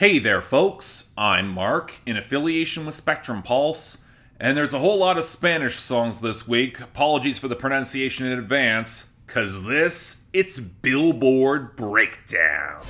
Hey there, folks. I'm Mark, in affiliation with Spectrum Pulse, and there's a whole lot of Spanish songs this week. Apologies for the pronunciation in advance, cause it's Billboard Breakdown.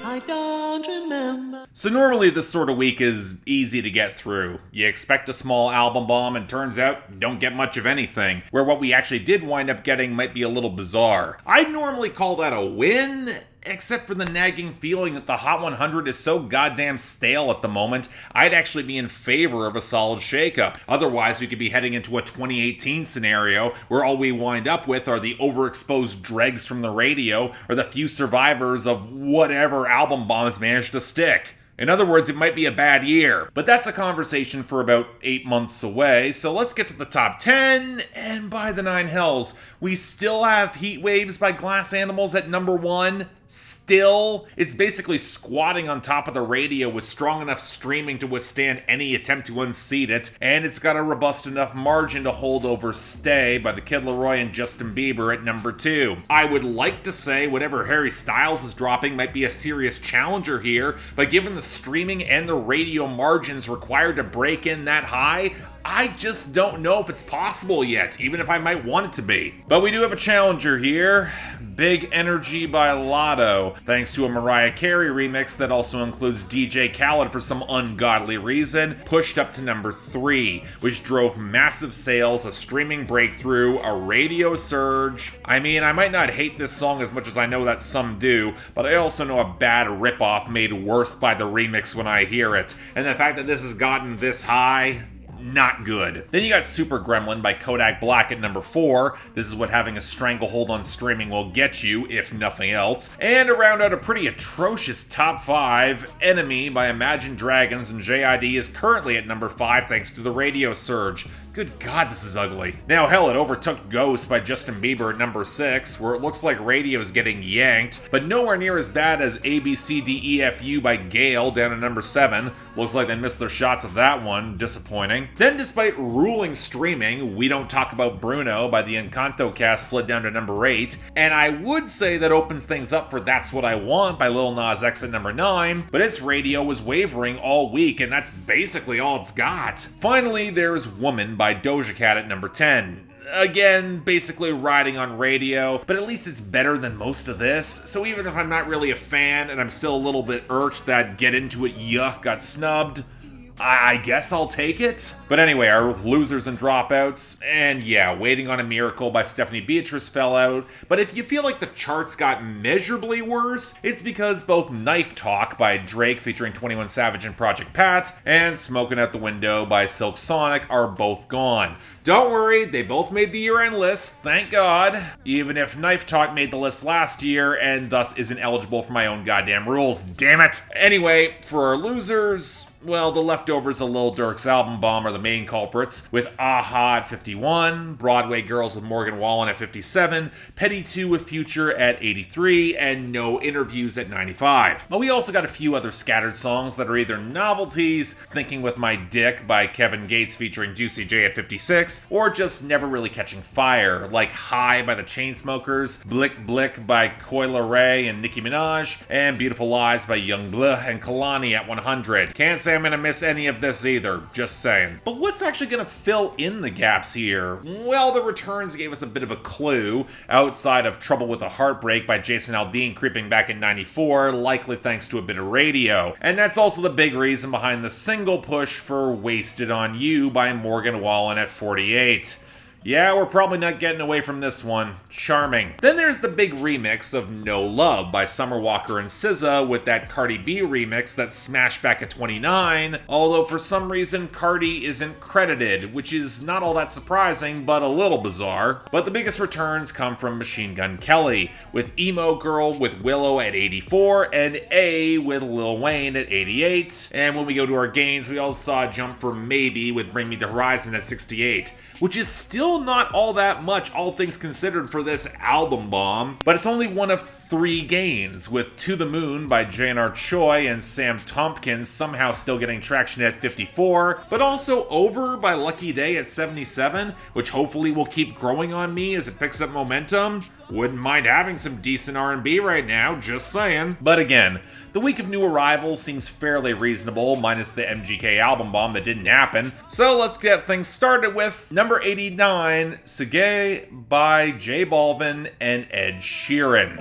I don't remember. So normally this sort of week is easy to get through. You expect a small album bomb and turns out you don't get much of anything, where what we actually did wind up getting might be a little bizarre. I'd normally call that a win, except for the nagging feeling that the Hot 100 is so goddamn stale at the moment, I'd actually be in favor of a solid shakeup. Otherwise, we could be heading into a 2018 scenario where all we wind up with are the overexposed dregs from the radio or the few survivors of whatever album bombs managed to stick. In other words, it might be a bad year. But that's a conversation for about 8 months away, so let's get to the top 10, and by the nine hells, we still have Heat Waves by Glass Animals at number 1. Still, it's basically squatting on top of the radio with strong enough streaming to withstand any attempt to unseat it, and it's got a robust enough margin to hold over Stay by the Kid Laroi and Justin Bieber at number 2. I would like to say whatever Harry Styles is dropping might be a serious challenger here, but given the streaming and the radio margins required to break in that high, I just don't know if it's possible yet, even if I might want it to be. But we do have a challenger here. Big Energy by Lotto, thanks to a Mariah Carey remix that also includes DJ Khaled for some ungodly reason, pushed up to number 3, which drove massive sales, a streaming breakthrough, a radio surge. I mean, I might not hate this song as much as I know that some do, but I also know a bad ripoff made worse by the remix when I hear it. And the fact that this has gotten this high, not good. Then you got Super Gremlin by Kodak Black at number 4. This is what having a stranglehold on streaming will get you, if nothing else. And to round out a pretty atrocious top 5, Enemy by Imagine Dragons and JID is currently at number 5 thanks to the radio surge. Good God, this is ugly. Now hell, it overtook Ghost by Justin Bieber at number 6, where it looks like radio's getting yanked, but nowhere near as bad as ABCDEFU by Gale down at number 7. Looks like they missed their shots at that one, disappointing. Then despite ruling streaming, We Don't Talk About Bruno by the Encanto cast slid down to number 8, and I would say that opens things up for That's What I Want by Lil Nas X at number 9, but its radio was wavering all week, and that's basically all it's got. Finally, there's Woman by Doja Cat at number 10. Again, basically riding on radio, but at least it's better than most of this, so even if I'm not really a fan and I'm still a little bit irked that Get Into It Yuck got snubbed, I guess I'll take it. But anyway, our losers and dropouts, and yeah, Waiting on a Miracle by Stephanie Beatrice fell out, but if you feel like the charts got measurably worse, it's because both Knife Talk by Drake featuring 21 Savage and Project Pat, and Smoking Out the Window by Silk Sonic are both gone. Don't worry, they both made the year-end list, thank God, even if Knife Talk made the list last year and thus isn't eligible for my own goddamn rules, damn it! Anyway, for our losers, well, the leftovers of Lil Durk's album bomb are the main culprits, with Aha at 51, Broadway Girls with Morgan Wallen at 57, Petty 2 with Future at 83, and No Interviews at 95. But we also got a few other scattered songs that are either novelties, Thinking With My Dick by Kevin Gates featuring Juicy J at 56, or just never really catching fire, like High by the Chainsmokers, Blick Blick by Coi Leray and Nicki Minaj, and Beautiful Lies by Young Bleh and Kalani at 100. Can't say I'm gonna miss any of this either, just saying. But what's actually gonna fill in the gaps here? Well, the returns gave us a bit of a clue, outside of Trouble with a Heartbreak by Jason Aldean creeping back in 94, likely thanks to a bit of radio. And that's also the big reason behind the single push for Wasted on You by Morgan Wallen at 48. Yeah, we're probably not getting away from this one. Charming. Then there's the big remix of No Love by Summer Walker and SZA with that Cardi B remix that smashed back at 29, although for some reason Cardi isn't credited, which is not all that surprising, but a little bizarre. But the biggest returns come from Machine Gun Kelly, with Emo Girl with Willow at 84, and A with Lil Wayne at 88. And when we go to our gains, we also saw a jump for Maybe with Bring Me the Horizon at 68, which is still not all that much, all things considered, for this album bomb, but it's only one of 3 gains, with To the Moon by J&R Choi and Sam Tompkins somehow still getting traction at 54, but also Over by Lucky Day at 77, which hopefully will keep growing on me as it picks up momentum. Wouldn't mind having some decent R&B right now, just saying. But again, the week of new arrivals seems fairly reasonable, minus the MGK album bomb that didn't happen. So let's get things started with number 89, Sigue by J Balvin and Ed Sheeran.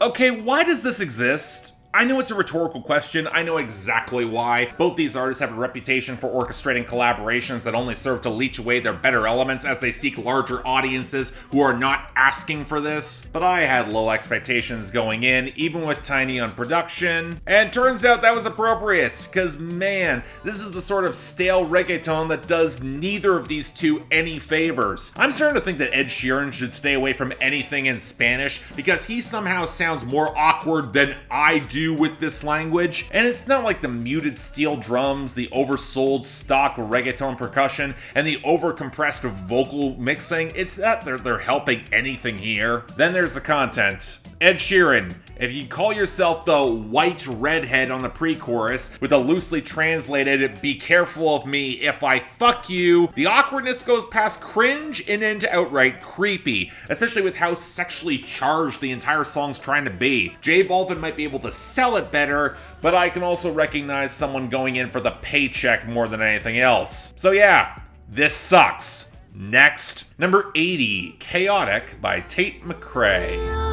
Okay, why does this exist? I know it's a rhetorical question, I know exactly why. Both these artists have a reputation for orchestrating collaborations that only serve to leech away their better elements as they seek larger audiences who are not asking for this. But I had low expectations going in, even with Tiny on production, and turns out that was appropriate, cause man, this is the sort of stale reggaeton that does neither of these two any favors. I'm starting to think that Ed Sheeran should stay away from anything in Spanish because he somehow sounds more awkward than I do with this language, and it's not like the muted steel drums, the oversold stock reggaeton percussion, and the overcompressed vocal mixing. It's that they're helping anything here. Then there's the content. Ed Sheeran, if you call yourself the white redhead on the pre-chorus with a loosely translated "be careful of me if I fuck you," the awkwardness goes past cringe and into outright creepy, especially with how sexually charged the entire song's trying to be. J Balvin might be able to sell it better, but I can also recognize someone going in for the paycheck more than anything else. So yeah, this sucks. Next, number 80, Chaotic by Tate McRae.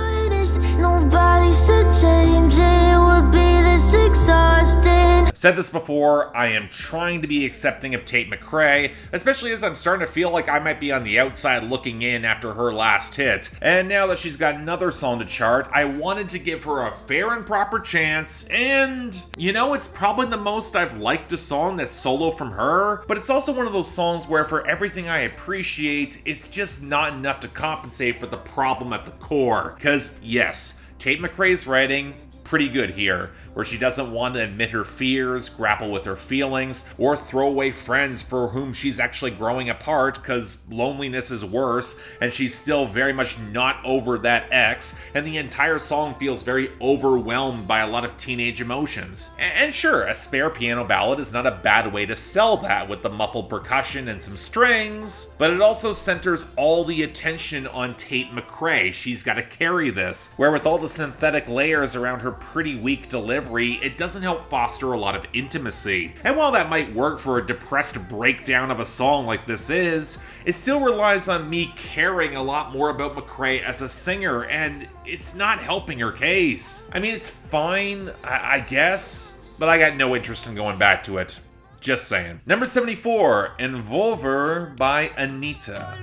Nobody said change it would be this exhausting. I've said this before, I am trying to be accepting of Tate McRae, especially as I'm starting to feel like I might be on the outside looking in after her last hit. And now that she's got another song to chart, I wanted to give her a fair and proper chance, and you know, it's probably the most I've liked a song that's solo from her, but it's also one of those songs where for everything I appreciate, it's just not enough to compensate for the problem at the core. Cause yes, Tate McRae's writing, pretty good here, where she doesn't want to admit her fears, grapple with her feelings, or throw away friends for whom she's actually growing apart because loneliness is worse, and she's still very much not over that ex, and the entire song feels very overwhelmed by a lot of teenage emotions. And sure, a spare piano ballad is not a bad way to sell that with the muffled percussion and some strings, but it also centers all the attention on Tate McRae. She's got to carry this, where with all the synthetic layers around her pretty weak delivery, it doesn't help foster a lot of intimacy. And while that might work for a depressed breakdown of a song like this is, it still relies on me caring a lot more about McRae as a singer, and it's not helping her case. I mean, it's fine, I guess, but I got no interest in going back to it. Just saying. Number 74, Envolver by Anita.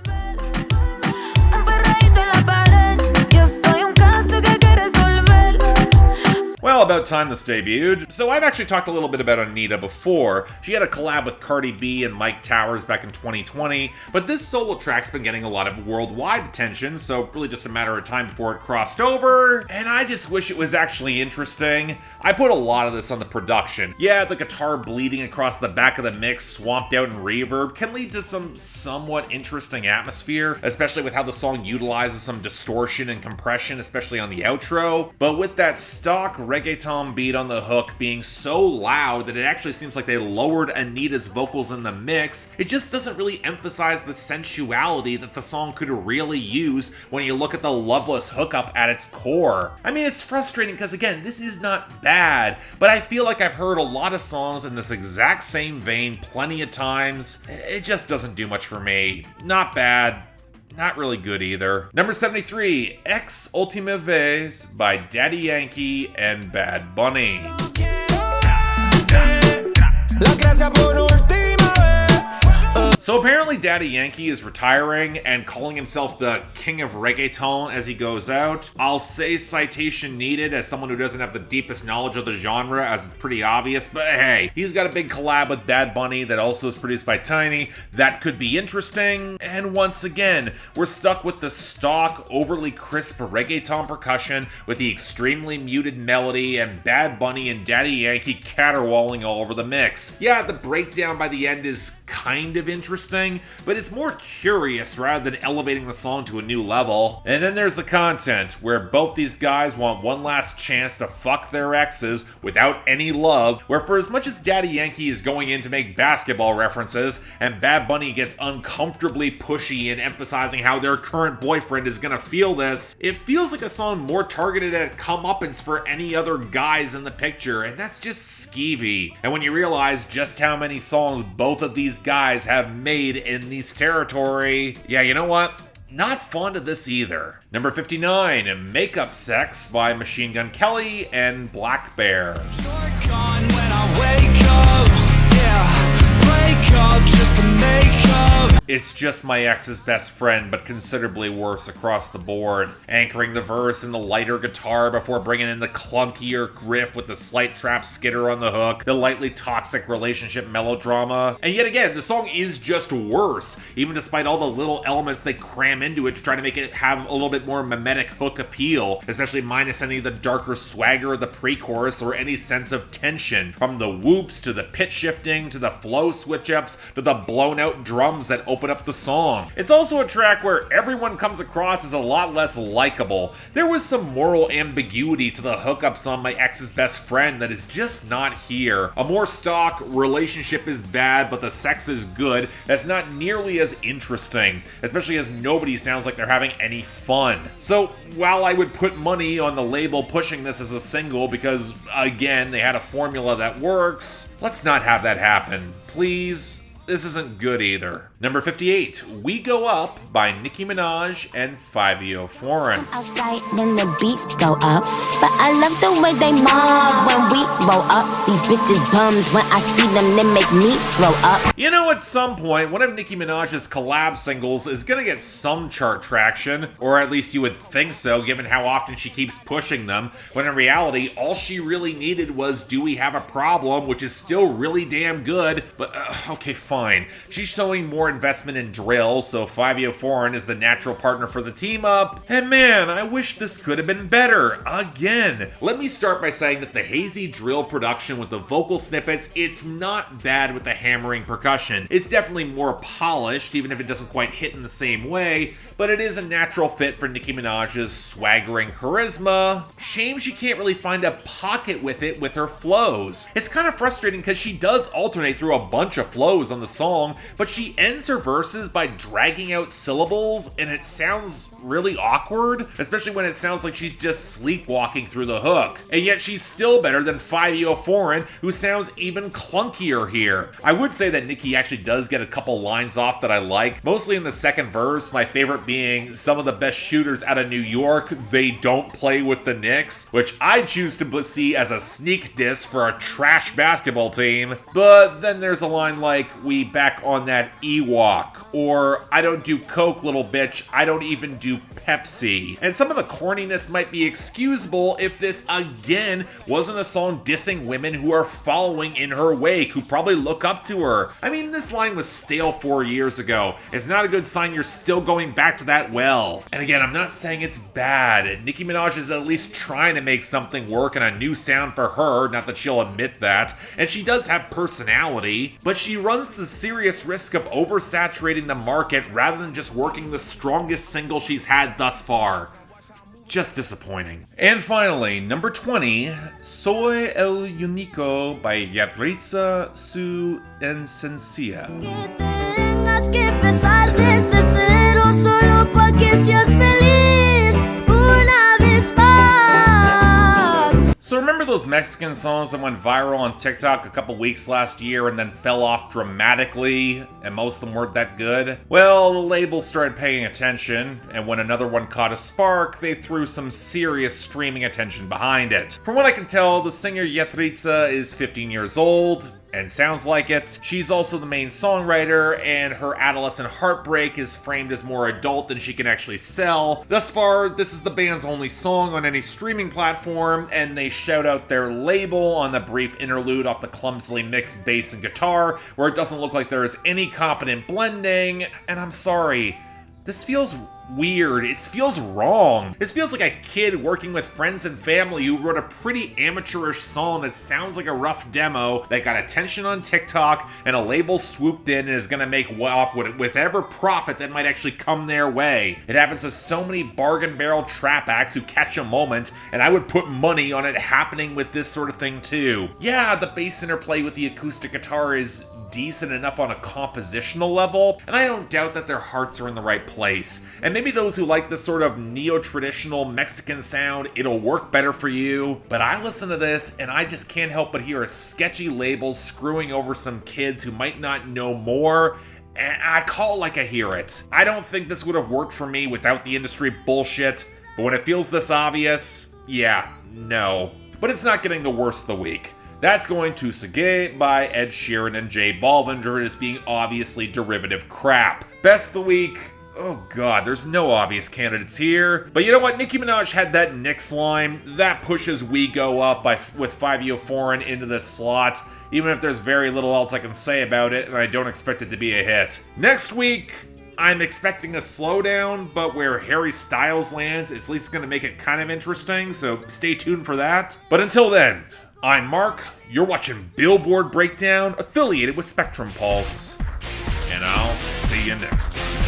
Well, about time this debuted. So I've actually talked a little bit about Anita before. She had a collab with Cardi B and Mike Towers back in 2020, but this solo track's been getting a lot of worldwide attention, so really just a matter of time before it crossed over, and I just wish it was actually interesting. I put a lot of this on the production. Yeah, the guitar bleeding across the back of the mix, swamped out in reverb, can lead to some somewhat interesting atmosphere, especially with how the song utilizes some distortion and compression, especially on the outro. But with that stock reggaeton beat on the hook being so loud that it actually seems like they lowered Anita's vocals in the mix, it just doesn't really emphasize the sensuality that the song could really use when you look at the loveless hookup at its core. I mean, it's frustrating because again, this is not bad, but I feel like I've heard a lot of songs in this exact same vein plenty of times. It just doesn't do much for me. Not bad. Not really good either. Number 73, Ex Ultima Vez by Daddy Yankee and Bad Bunny. So apparently Daddy Yankee is retiring and calling himself the king of reggaeton as he goes out. I'll say citation needed as someone who doesn't have the deepest knowledge of the genre, as it's pretty obvious, but hey, he's got a big collab with Bad Bunny that also is produced by Tiny. That could be interesting. And once again, we're stuck with the stock, overly crisp reggaeton percussion with the extremely muted melody and Bad Bunny and Daddy Yankee caterwauling all over the mix. Yeah, the breakdown by the end is kind of interesting, interesting, but it's more curious rather than elevating the song to a new level. And then there's the content, where both these guys want one last chance to fuck their exes without any love, where for as much as Daddy Yankee is going in to make basketball references, and Bad Bunny gets uncomfortably pushy and emphasizing how their current boyfriend is gonna feel this, it feels like a song more targeted at comeuppance for any other guys in the picture, and that's just skeevy. And when you realize just how many songs both of these guys have made in these territory, yeah, you know what? Not fond of this either. Number 59, Makeup Sex by Machine Gun Kelly and blackbear. You're gone when I wake up, yeah, break up just to make up. It's just my ex's best friend, but considerably worse across the board. Anchoring the verse in the lighter guitar before bringing in the clunkier riff with the slight trap skitter on the hook, the lightly toxic relationship melodrama. And yet again, the song is just worse, even despite all the little elements they cram into it to try to make it have a little bit more mimetic hook appeal, especially minus any of the darker swagger of the pre-chorus or any sense of tension. From the whoops to the pitch shifting to the flow switch-ups to the blown-out drums that open up the song. It's also a track where everyone comes across as a lot less likable. There was some moral ambiguity to the hookups on my ex's best friend that is just not here. A more stock relationship is bad, but the sex is good. That's not nearly as interesting, especially as nobody sounds like they're having any fun. So while I would put money on the label pushing this as a single because, again, they had a formula that works, let's not have that happen. Please. This isn't good either. Number 58, We Go Up by Nicki Minaj and Fivio Foreign. Outside when the beats go up, but I love the way they mob when we roll up. These bitches bums, when I see them, they make me throw up. You know, at some point, one of Nicki Minaj's collab singles is gonna get some chart traction, or at least you would think so, given how often she keeps pushing them, when in reality, all she really needed was Do We Have a Problem, which is still really damn good, but okay, fine. She's showing more investment in drill, so Fivio Foreign is the natural partner for the team up, and man, I wish this could have been better, again. Let me start by saying that the hazy drill production with the vocal snippets, it's not bad with the hammering percussion. It's definitely more polished, even if it doesn't quite hit in the same way, but it is a natural fit for Nicki Minaj's swaggering charisma. Shame she can't really find a pocket with it with her flows. It's kind of frustrating because she does alternate through a bunch of flows on the song, but she ends her verses by dragging out syllables, and it sounds really awkward, especially when it sounds like she's just sleepwalking through the hook. And yet she's still better than Fivio Foreign, who sounds even clunkier here. I would say that Nicki actually does get a couple lines off that I like, mostly in the second verse, my favorite being some of the best shooters out of New York, they don't play with the Knicks, which I choose to see as a sneak diss for a trash basketball team. But then there's a line like, we back on that Ewok, or I don't do coke, little bitch, I don't even do Pepsi. And some of the corniness might be excusable if this, again, wasn't a song dissing women who are following in her wake, who probably look up to her. I mean, this line was stale 4 years ago. It's not a good sign you're still going back to that well. And again, I'm not saying it's bad. Nicki Minaj is at least trying to make something work and a new sound for her, not that she'll admit that. And she does have personality, but she runs the serious risk of oversaturating the market rather than just working the strongest single she's had thus far. Just disappointing. And finally, number 20, Soy El Unico by Yahritza y Su Esencia. So remember those Mexican songs that went viral on TikTok a couple weeks last year and then fell off dramatically, and most of them weren't that good? Well, the label started paying attention, and when another one caught a spark, they threw some serious streaming attention behind it. From what I can tell, the singer Yahritza is 15 years old, and sounds like it. She's also the main songwriter, and her adolescent heartbreak is framed as more adult than she can actually sell. Thus far, this is the band's only song on any streaming platform, and they shout out their label on the brief interlude off the clumsily mixed bass and guitar, where it doesn't look like there is any competent blending, and I'm sorry, this feels weird. It feels wrong. This feels like a kid working with friends and family who wrote a pretty amateurish song that sounds like a rough demo that got attention on TikTok and a label swooped in and is gonna make off with whatever profit that might actually come their way. It happens to so many bargain barrel trap acts who catch a moment, and I would put money on it happening with this sort of thing too. Yeah, the bass interplay with the acoustic guitar is decent enough on a compositional level, and I don't doubt that their hearts are in the right place. And maybe those who like this sort of neo-traditional Mexican sound, it'll work better for you. But I listen to this and I just can't help but hear a sketchy label screwing over some kids who might not know more, and I call it like I hear it. I don't think this would have worked for me without the industry bullshit, but when it feels this obvious, yeah, no. But it's not getting the worst of the week. That's going to Sigue by Ed Sheeran and J Balvin for just being obviously derivative crap. Best of the week, oh god, there's no obvious candidates here. But you know what, Nicki Minaj had that Nyx line. That pushes We Go Up with Fivio Foreign into this slot, even if there's very little else I can say about it, and I don't expect it to be a hit. Next week, I'm expecting a slowdown, but where Harry Styles lands, it's at least going to make it kind of interesting, so stay tuned for that. But until then, I'm Mark, you're watching Billboard Breakdown, affiliated with Spectrum Pulse, and I'll see you next time.